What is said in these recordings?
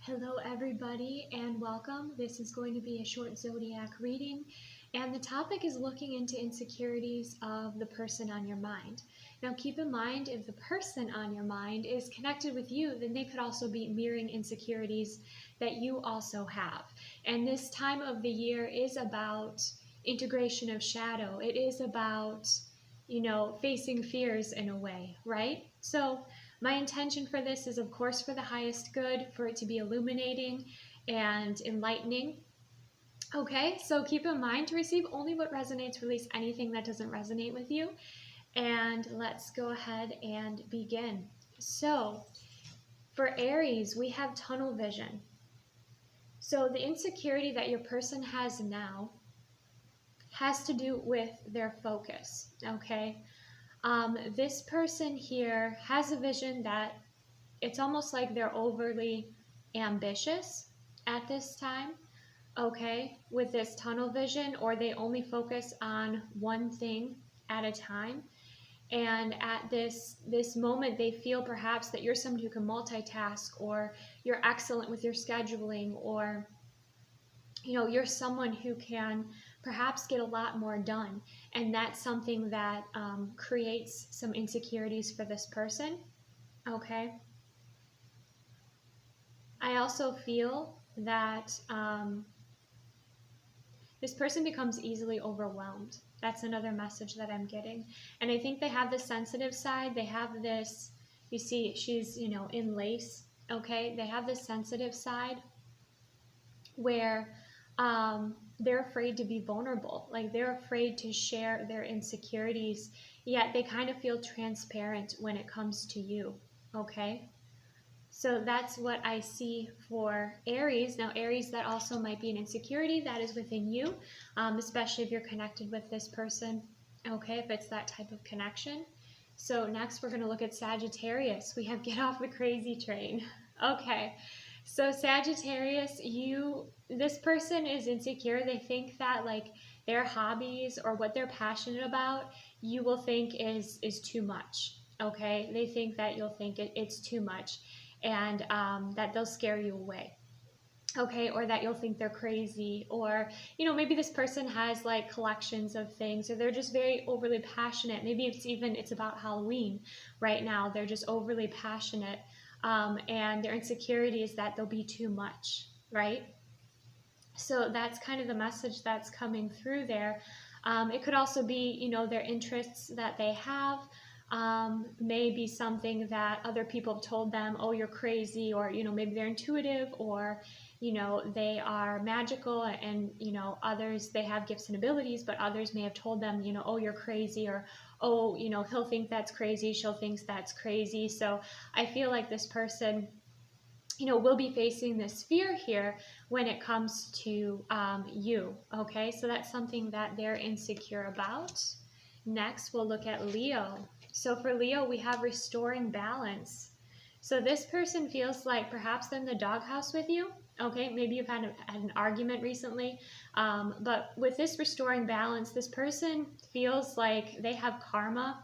Hello everybody and welcome. This is going to be a short Zodiac reading and the topic is looking into insecurities of the person on your mind. Now keep in mind, if the person on your mind is connected with you, then they could also be mirroring insecurities that you also have. And this time of the year is about integration of shadow. It is about, facing fears in a way, right? So my intention for this is, of course, for the highest good, for it to be illuminating and enlightening. Okay, so keep in mind to receive only what resonates, release anything that doesn't resonate with you. And let's go ahead and begin. So, for Aries, we have tunnel vision. So the insecurity that your person has now has to do with their focus, okay? This person here has a vision that it's almost like they're overly ambitious at this time, okay, with this tunnel vision, or they only focus on one thing at a time. And at this moment, they feel perhaps that you're someone who can multitask, or you're excellent with your scheduling, or you're someone who can perhaps get a lot more done. And that's something that creates some insecurities for this person, okay? I also feel that this person becomes easily overwhelmed. That's another message that I'm getting. And I think they have the sensitive side. They have this, you see, she's, in lace, okay? They have this sensitive side where they're afraid to be vulnerable. Like, they're afraid to share their insecurities, yet they kind of feel transparent when it comes to you, okay? So that's what I see for Aries. Now, Aries, that also might be an insecurity that is within you, especially if you're connected with this person, okay, if it's that type of connection. So next, we're going to look at Sagittarius. We have get off the crazy train. Okay, so Sagittarius, this person is insecure. They think that, like, their hobbies or what they're passionate about, you will think is too much, okay? They think that you'll think it's too much, and that they'll scare you away, okay? Or that you'll think they're crazy, or maybe this person has like collections of things, or they're just very overly passionate. Maybe it's about Halloween right now. They're just overly passionate, and their insecurity is that they'll be too much, right? So that's kind of the message that's coming through there. It could also be, their interests that they have may be something that other people have told them, oh, you're crazy, or, maybe they're intuitive, or, they are magical, and, others, they have gifts and abilities, but others may have told them, oh, you're crazy, or, oh, he'll think that's crazy, she'll think that's crazy. So I feel like this person, will be facing this fear here when it comes to you, okay? So that's something that they're insecure about. Next, we'll look at Leo. So for Leo, we have restoring balance. So this person feels like perhaps they're in the doghouse with you, okay? Maybe you've had an argument recently, but with this restoring balance, this person feels like they have karma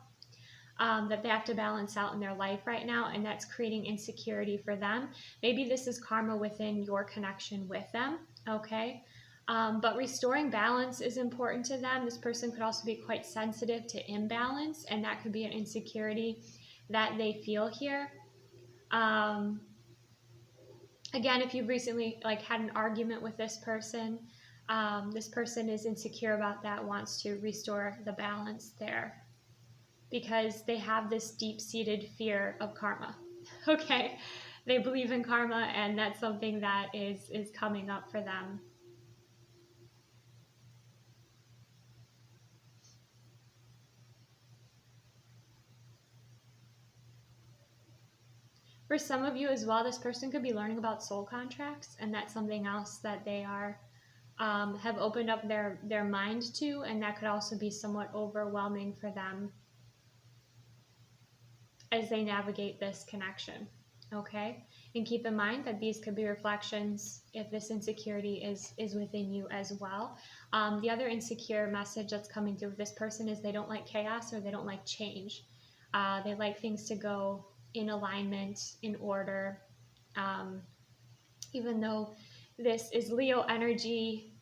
that they have to balance out in their life right now, and that's creating insecurity for them. Maybe this is karma within your connection with them, okay? But restoring balance is important to them. This person could also be quite sensitive to imbalance, and that could be an insecurity that they feel here. Again, if you've recently had an argument with this person is insecure about that, wants to restore the balance there, because they have this deep-seated fear of karma, okay? They believe in karma, and that's something that is coming up for them. For some of you as well, this person could be learning about soul contracts, and that's something else that they are have opened up their mind to, and that could also be somewhat overwhelming for them as they navigate this connection, okay? And keep in mind that these could be reflections if this insecurity is within you as well. The other insecure message that's coming through with this person is they don't like chaos, or they don't like change. They like things to go in alignment, in order. even though this is Leo energy.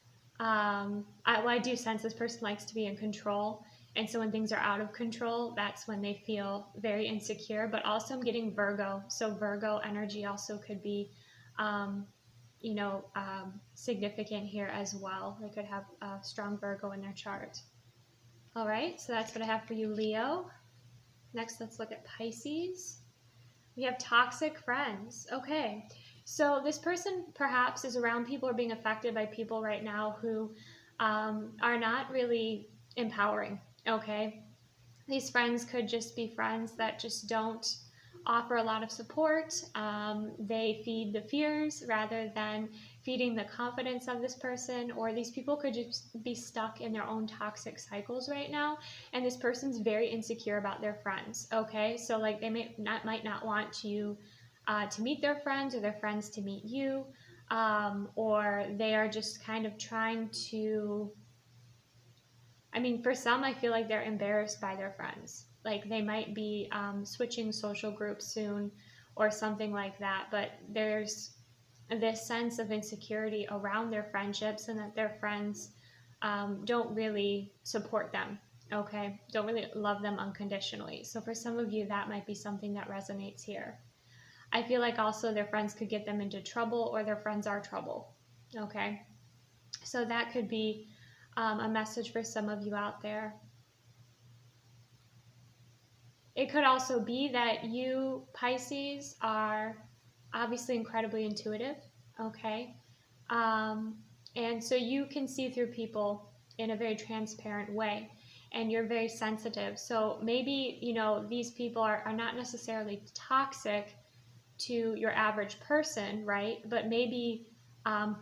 I do sense this person likes to be in control. And so when things are out of control, that's when they feel very insecure. But also I'm getting Virgo. So Virgo energy also could be, significant here as well. They could have a strong Virgo in their chart. All right, so that's what I have for you, Leo. Next, let's look at Pisces. We have toxic friends. Okay, so this person perhaps is around people or being affected by people right now who are not really empowering. Okay, these friends could just be friends that just don't offer a lot of support. They feed the fears rather than feeding the confidence of this person, or these people could just be stuck in their own toxic cycles right now, and this person's very insecure about their friends. Okay, so like they might not want you to meet their friends, or their friends to meet you, or they are just kind of trying to, I mean, for some, I feel like they're embarrassed by their friends. Like they might be switching social groups soon or something like that. But there's this sense of insecurity around their friendships, and that their friends don't really support them, okay? Don't really love them unconditionally. So for some of you, that might be something that resonates here. I feel like also their friends could get them into trouble, or their friends are trouble, okay? So that could be a message for some of you out there. It could also be that you, Pisces, are obviously incredibly intuitive, okay? And so you can see through people in a very transparent way, and you're very sensitive. So maybe, these people are not necessarily toxic to your average person, right? But maybe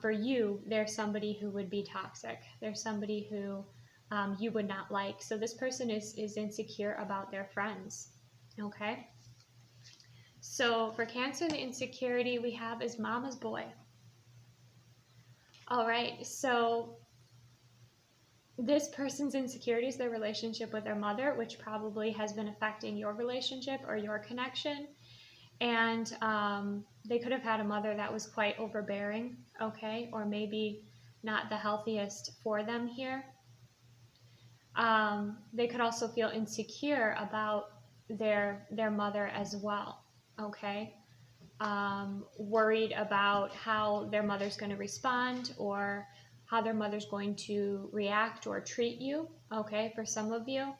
for you, there's somebody who would be toxic. There's somebody who you would not like. So this person is insecure about their friends, okay? So for Cancer, the insecurity we have is mama's boy. All right, so this person's insecurity is their relationship with their mother, which probably has been affecting your relationship or your connection. And they could have had a mother that was quite overbearing, okay, or maybe not the healthiest for them here. They could also feel insecure about their mother as well, okay, worried about how their mother's going to respond, or how their mother's going to react or treat you, okay. For some of you,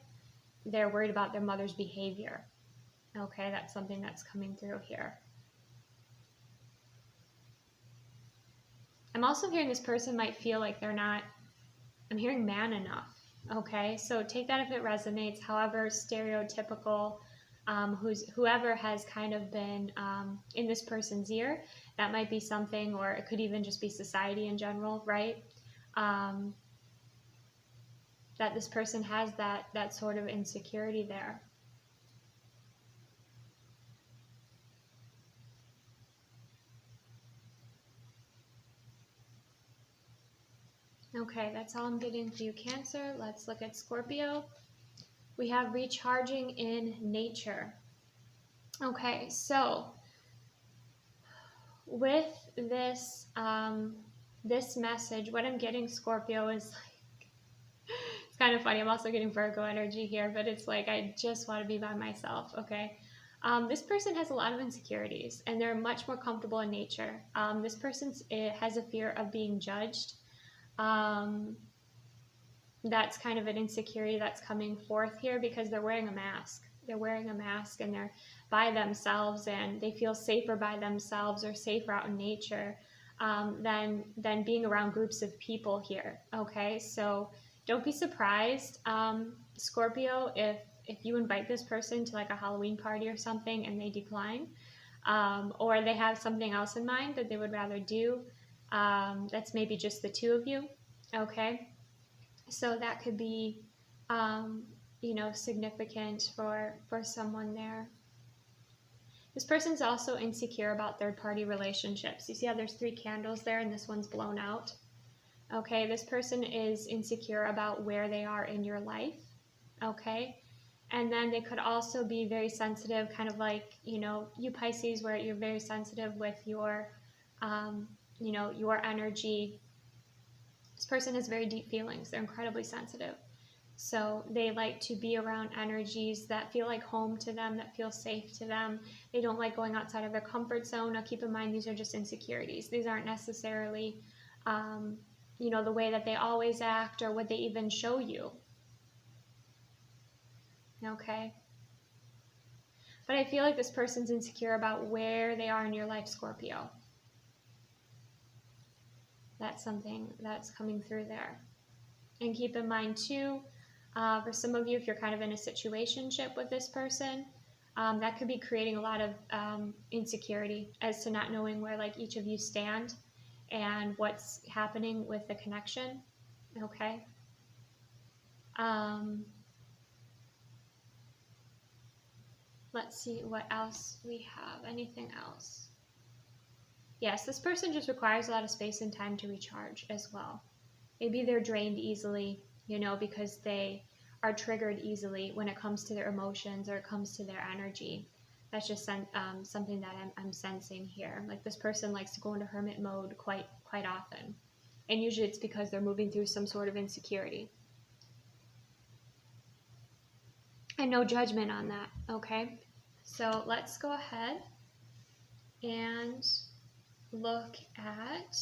they're worried about their mother's behavior. Okay, that's something that's coming through here. I'm also hearing this person might feel like they're not, I'm hearing man enough. Okay, so take that if it resonates. However stereotypical, whoever has kind of been in this person's ear, that might be something, or it could even just be society in general, right? That this person has that sort of insecurity there. Okay, that's all I'm getting for you, Cancer. Let's look at Scorpio. We have recharging in nature. Okay, so with this this message, what I'm getting, Scorpio, is like, it's kind of funny. I'm also getting Virgo energy here, but it's like I just want to be by myself, okay? This person has a lot of insecurities, and they're much more comfortable in nature. This person has a fear of being judged. That's kind of an insecurity that's coming forth here, because they're wearing a mask. They're wearing a mask, and they're by themselves, and they feel safer by themselves, or safer out in nature than being around groups of people here. Okay, so don't be surprised, Scorpio, if you invite this person to like a Halloween party or something and they decline, or they have something else in mind that they would rather do. That's maybe just the two of you. Okay, so that could be significant for someone there. This person's also insecure about third-party relationships. You see how there's 3 candles there, and this one's blown out? Okay, this person is insecure about where they are in your life. Okay, and then they could also be very sensitive, kind of like, you Pisces, where you're very sensitive with your you know, your energy. This person has very deep feelings. They're incredibly sensitive. So they like to be around energies that feel like home to them, that feel safe to them. They don't like going outside of their comfort zone. Now keep in mind, these are just insecurities. These aren't necessarily, you know, the way that they always act or what they even show you. Okay? But I feel like this person's insecure about where they are in your life, Scorpio. That's something that's coming through there. And keep in mind too, for some of you, if you're kind of in a situationship with this person, that could be creating a lot of insecurity as to not knowing where like each of you stand and what's happening with the connection. Okay. Let's see what else we have. Anything else? Yes, this person just requires a lot of space and time to recharge as well. Maybe they're drained easily, you know, because they are triggered easily when it comes to their emotions or it comes to their energy. That's just something that I'm sensing here. Like this person likes to go into hermit mode quite often. And usually it's because they're moving through some sort of insecurity. And no judgment on that, okay? So let's go ahead and look at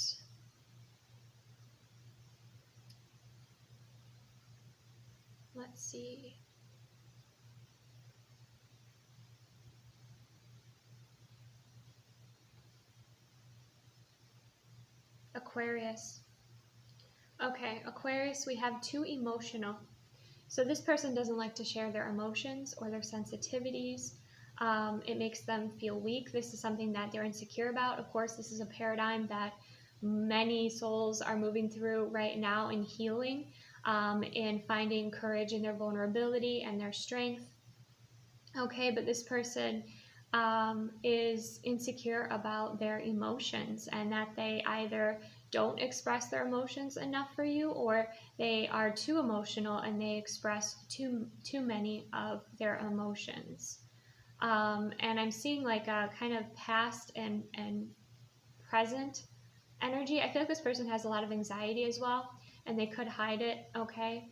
let's see. Aquarius. Okay, Aquarius, we have 2 emotional. So this person doesn't like to share their emotions or their sensitivities. It makes them feel weak. This is something that they're insecure about. Of course, this is a paradigm that many souls are moving through right now in healing, and finding courage in their vulnerability and their strength. Okay, but this person is insecure about their emotions and that they either don't express their emotions enough for you, or they are too emotional and they express too many of their emotions. And I'm seeing like a kind of past and present energy. I feel like this person has a lot of anxiety as well, and they could hide it. Okay.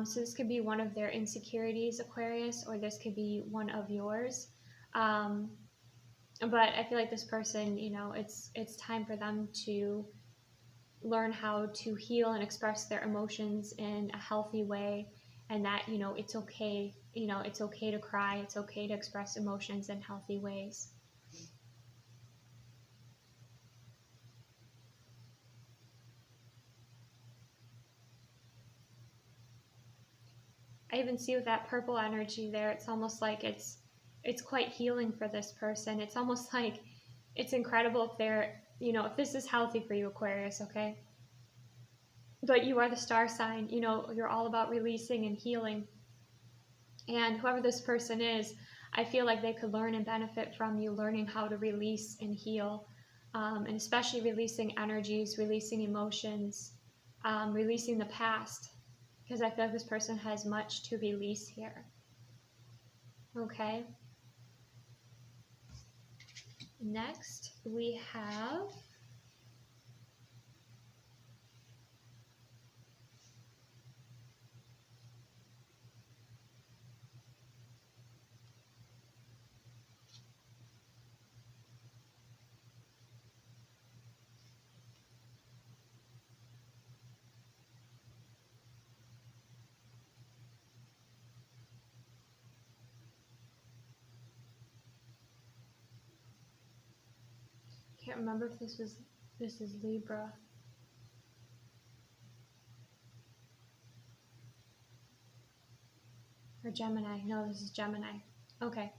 So this could be one of their insecurities, Aquarius, or this could be one of yours. But I feel like this person, you know, it's time for them to learn how to heal and express their emotions in a healthy way, and that, you know, it's okay. You know, it's okay to cry. It's okay to express emotions in healthy ways. I even see with that purple energy there, it's almost like it's quite healing for this person. It's almost like it's incredible if they're, you know, if this is healthy for you, Aquarius, okay? But you are the star sign, you know, you're all about releasing and healing. And whoever this person is, I feel like they could learn and benefit from you learning how to release and heal, and especially releasing energies, releasing emotions, releasing the past, because I feel like this person has much to release here. Okay. Next, we have can't remember if this is Libra. Or Gemini. No, this is Gemini. Okay.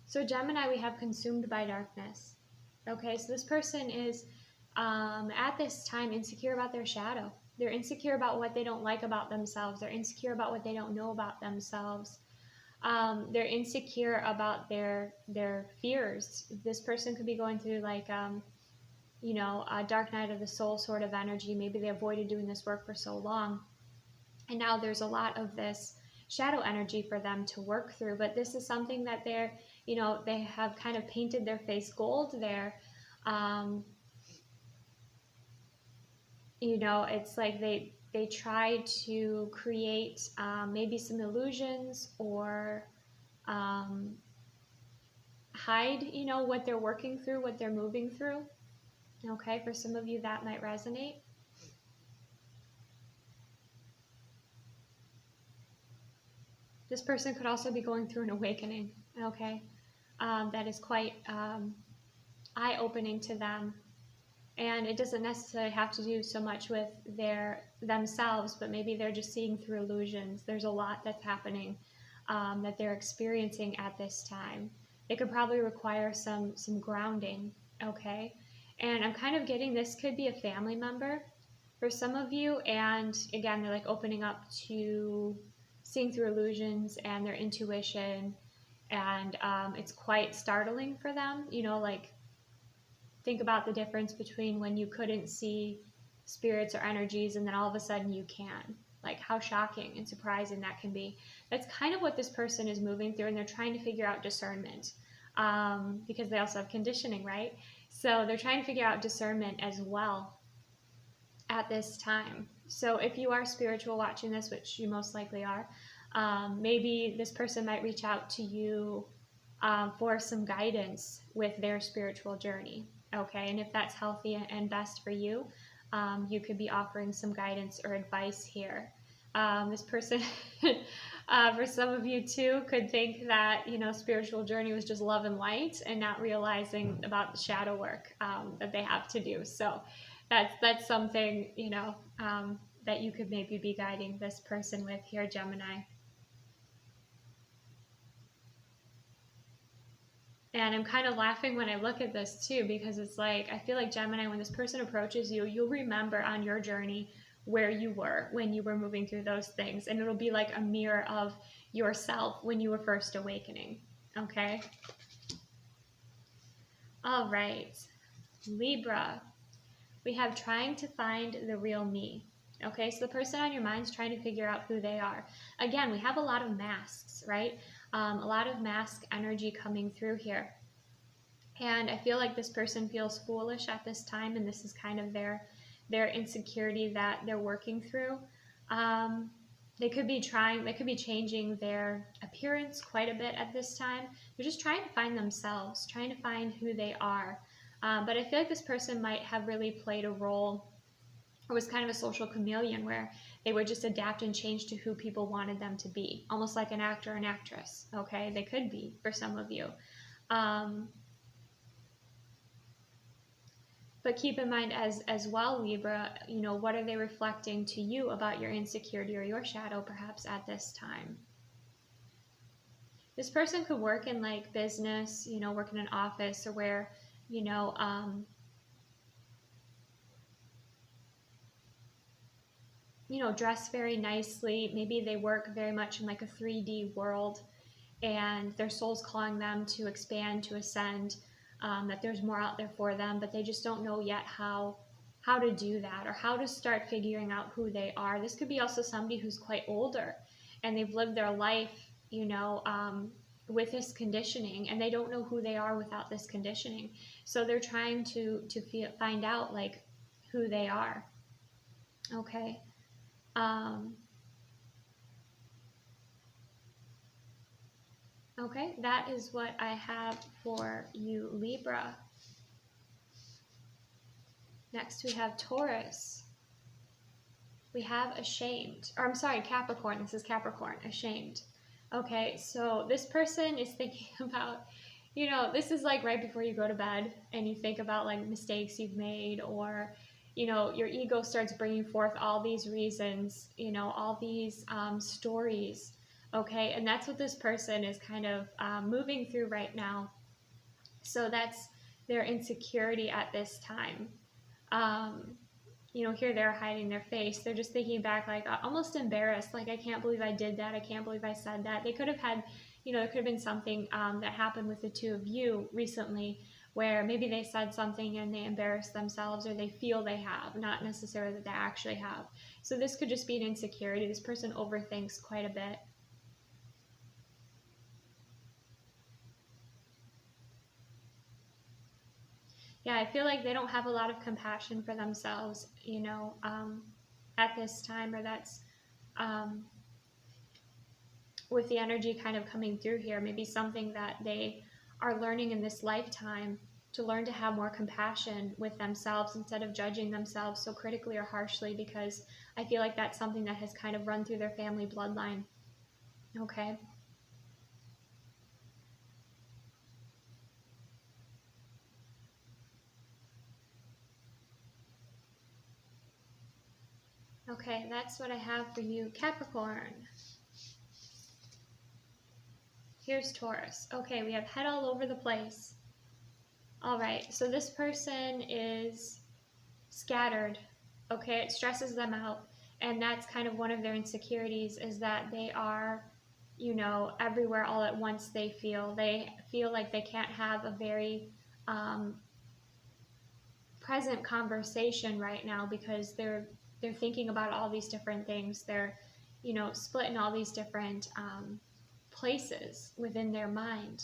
So Gemini, we have consumed by darkness. Okay, so this person is at this time insecure about their shadow. They're insecure about what they don't like about themselves. They're insecure about what they don't know about themselves. They're insecure about their fears. This person could be going through like you know, a dark night of the soul sort of energy. Maybe they avoided doing this work for so long, and now there's a lot of this shadow energy for them to work through. But this is something that they're, you know, they have kind of painted their face gold there, You know, it's like they try to create maybe some illusions, or hide, you know, what they're working through, what they're moving through. Okay, for some of you that might resonate. This person could also be going through an awakening, okay, that is quite eye-opening to them. And it doesn't necessarily have to do so much with themselves, but maybe they're just seeing through illusions. There's a lot that's happening that they're experiencing at this time. It could probably require some grounding, okay? And I'm kind of getting, this could be a family member for some of you, and again, they're like opening up to seeing through illusions and their intuition, and it's quite startling for them, you know, like, think about the difference between when you couldn't see spirits or energies and then all of a sudden you can. Like, how shocking and surprising that can be. That's kind of what this person is moving through, and they're trying to figure out discernment, because they also have conditioning, right? So they're trying to figure out discernment as well at this time. So if you are spiritual watching this, which you most likely are, maybe this person might reach out to you for some guidance with their spiritual journey. Okay, and if that's healthy and best for you, you could be offering some guidance or advice here. This person, for some of you too, could think that, you know, spiritual journey was just love and light, and not realizing about the shadow work that they have to do. So that's something, you know, that you could maybe be guiding this person with here, Gemini. And I'm kind of laughing when I look at this too, because it's like, I feel like Gemini, when this person approaches you, you'll remember on your journey where you were when you were moving through those things. And it'll be like a mirror of yourself when you were first awakening. Okay? All right. Libra. We have trying to find the real me. Okay, so the person on your mind is trying to figure out who they are. Again, we have a lot of masks, right? A lot of mask energy coming through here. And I feel like this person feels foolish at this time, and this is kind of their insecurity that they're working through. They could be changing their appearance quite a bit at this time. They're just trying to find themselves, trying to find who they are. But I feel like this person might have really played a role, or was kind of a social chameleon, where they would just adapt and change to who people wanted them to be, almost like an actor or an actress. Okay, they could be for some of you. But keep in mind as well, Libra, you know, what are they reflecting to you about your insecurity or your shadow perhaps at this time? This person could work in like business, you know, work in an office, or where, you know, dress very nicely. Maybe they work very much in like a 3D world, and their soul's calling them to expand, to ascend, that there's more out there for them, but they just don't know yet how to do that, or how to start figuring out who they are. This could be also somebody who's quite older, and they've lived their life, you know, with this conditioning, and they don't know who they are without this conditioning. So they're trying to find out like who they are. Okay. Okay, that is what I have for you, Libra. Next we have Taurus. We have ashamed, or I'm sorry, Capricorn. This is Capricorn, ashamed. Okay, so this person is thinking about, you know, this is like right before you go to bed, and you think about like mistakes you've made, or, you know, your ego starts bringing forth all these reasons, you know, all these stories. Okay, and that's what this person is kind of moving through right now. So that's their insecurity at this time. You know, here they're hiding their face. They're just thinking back, like almost embarrassed, like, I can't believe I did that. I can't believe I said that. They could have had, you know, there could have been something that happened with the two of you recently, where maybe they said something and they embarrassed themselves, or they feel they have, not necessarily that they actually have. So this could just be an insecurity. This person overthinks quite a bit. Yeah, I feel like they don't have a lot of compassion for themselves, at this time, or that's um, with the energy kind of coming through here, maybe something that they are learning in this lifetime, to learn to have more compassion with themselves instead of judging themselves so critically or harshly, because I feel like that's something that has kind of run through their family bloodline. Okay. Okay, that's what I have for you, Capricorn. Here's Taurus. Okay, we have head all over the place. All right, so this person is scattered. Okay, it stresses them out. And that's kind of one of their insecurities, is that they are, everywhere all at once. They feel like they can't have a very present conversation right now, because they're thinking about all these different things. They're, split in all these different places within their mind.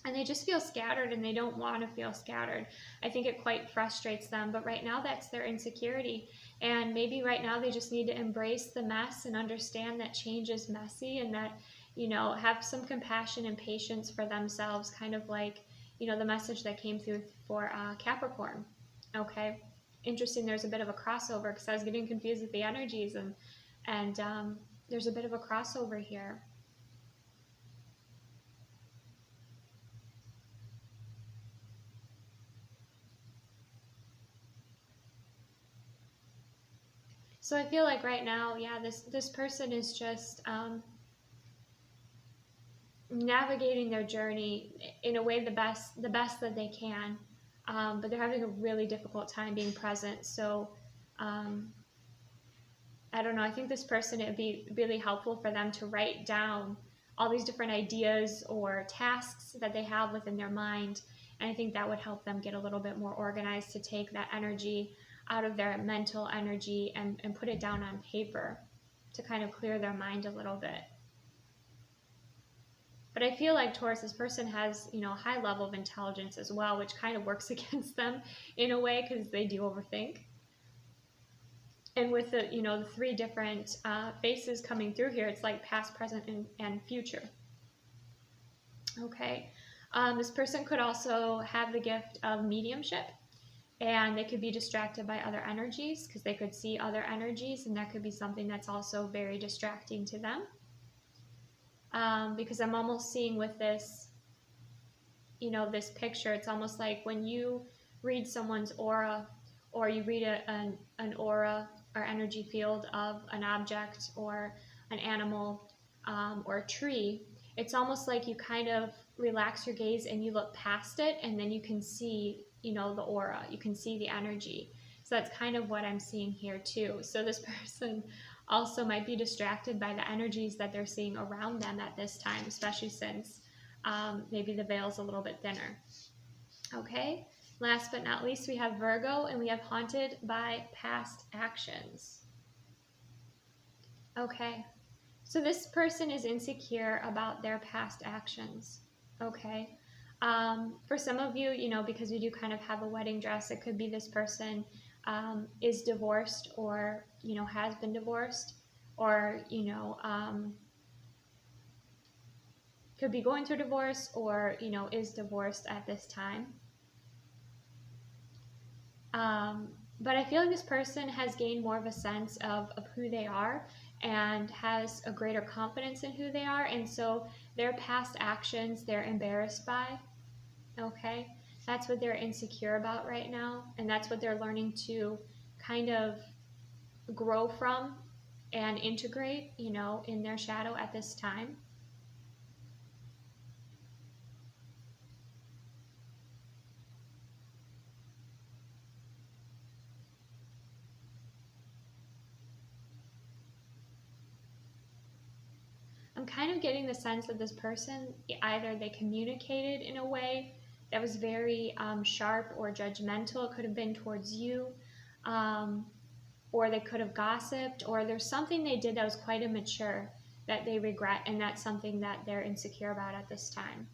And they just feel scattered, and they don't want to feel scattered. I think it quite frustrates them, but right now that's their insecurity. And maybe right now they just need to embrace the mess and understand that change is messy, and that, have some compassion and patience for themselves, kind of like, the message that came through for Capricorn. Okay. Interesting. There's a bit of a crossover, because I was getting confused with the energies, and there's a bit of a crossover here. So I feel like right now, yeah, this person is just navigating their journey in a way the best that they can, but they're having a really difficult time being present. So I don't know. I think this person, it'd be really helpful for them to write down all these different ideas or tasks that they have within their mind, and I think that would help them get a little bit more organized, to take that energy out of their mental energy and put it down on paper, to kind of clear their mind a little bit. But I feel like Taurus, this person has, a high level of intelligence as well, which kind of works against them in a way, because they do overthink. And with the, the three different faces coming through here, it's like past, present, and future. Okay. This person could also have the gift of mediumship, and they could be distracted by other energies, because they could see other energies, and that could be something that's also very distracting to them. Because I'm almost seeing with this, this picture, it's almost like when you read someone's aura, or you read an aura or energy field of an object or an animal, or a tree, it's almost like you kind of relax your gaze and you look past it, and then you can see, the aura, you can see the energy. So that's kind of what I'm seeing here too. So this person also might be distracted by the energies that they're seeing around them at this time, especially since maybe the veil's a little bit thinner. Okay, last but not least, we have Virgo, and we have haunted by past actions. Okay, so this person is insecure about their past actions. Okay, for some of you, because we do kind of have a wedding dress, it could be this person is divorced, or, has been divorced, or, could be going through divorce, or, is divorced at this time. But I feel like this person has gained more of a sense of who they are, and has a greater confidence in who they are. And so their past actions, they're embarrassed by. Okay. That's what they're insecure about right now. And that's what they're learning to kind of grow from and integrate, in their shadow at this time. I'm kind of getting the sense that this person, either they communicated in a way that was very sharp or judgmental. It could have been towards you, or they could have gossiped, or there's something they did that was quite immature that they regret, and that's something that they're insecure about at this time.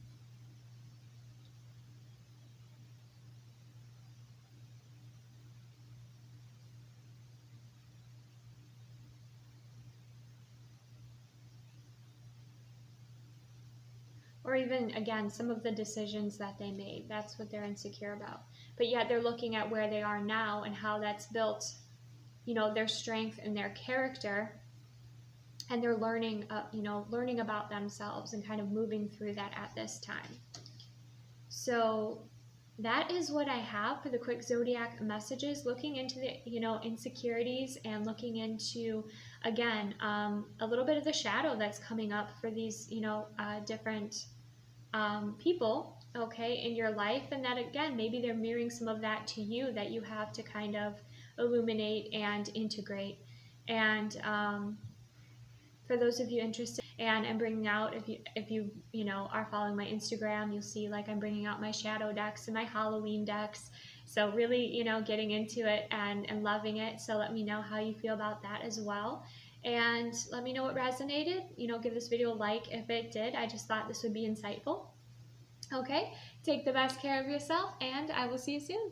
or even, again, some of the decisions that they made. That's what they're insecure about. But yet they're looking at where they are now and how that's built, you know, their strength and their character, and they're learning, learning about themselves and kind of moving through that at this time. So that is what I have for the quick Zodiac messages, looking into the, insecurities, and looking into, again, a little bit of the shadow that's coming up for these, different people, okay, in your life. And that, again, maybe they're mirroring some of that to you, that you have to kind of illuminate and integrate. And for those of you interested, and I'm bringing out, if you are following my Instagram, you'll see, like, I'm bringing out my shadow decks and my Halloween decks. So really, getting into it and loving it. So let me know how you feel about that as well. And let me know what resonated. Give this video a like if it did. I just thought this would be insightful. Okay, take the best care of yourself, and I will see you soon.